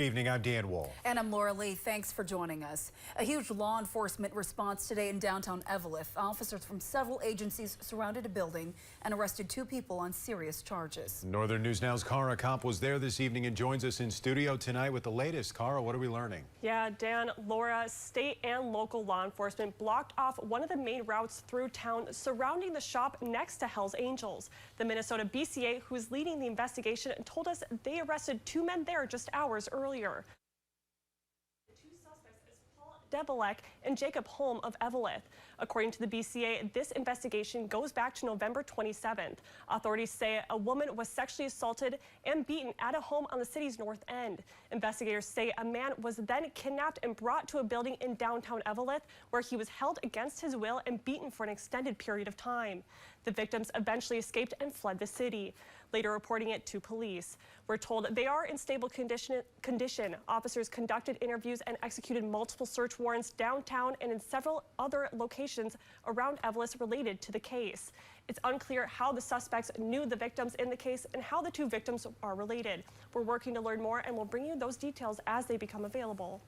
Good evening, I'm Dan Wall. And I'm Laura Lee. Thanks for joining us. A huge law enforcement response today in downtown Eveleth. Officers from several agencies surrounded a building and arrested 2 people on serious charges. Northern News Now's Cara Kopp was there this evening and joins us in studio tonight with the latest. Cara, what are we learning? Yeah, Dan, Laura, state and local law enforcement blocked off one of the main routes through town surrounding the shop next to Hell's Angels. The Minnesota BCA, who is leading the investigation, told us they arrested 2 men there just hours earlier. The 2 suspects is Paul Debilek and Jacob Holm of Eveleth. According to the BCA, this investigation goes back to November 27th. Authorities say a woman was sexually assaulted and beaten at a home on the city's north end. Investigators say a man was then kidnapped and brought to a building in downtown Eveleth, where he was held against his will and beaten for an extended period of time. The victims eventually escaped and fled the city, later reporting it to police. We're told they are in stable condition. Officers conducted interviews and executed multiple search warrants downtown and in several other locations around Eveleth related to the case. It's unclear how the suspects knew the victims in the case and how the 2 victims are related. We're working to learn more, and we'll bring you those details as they become available.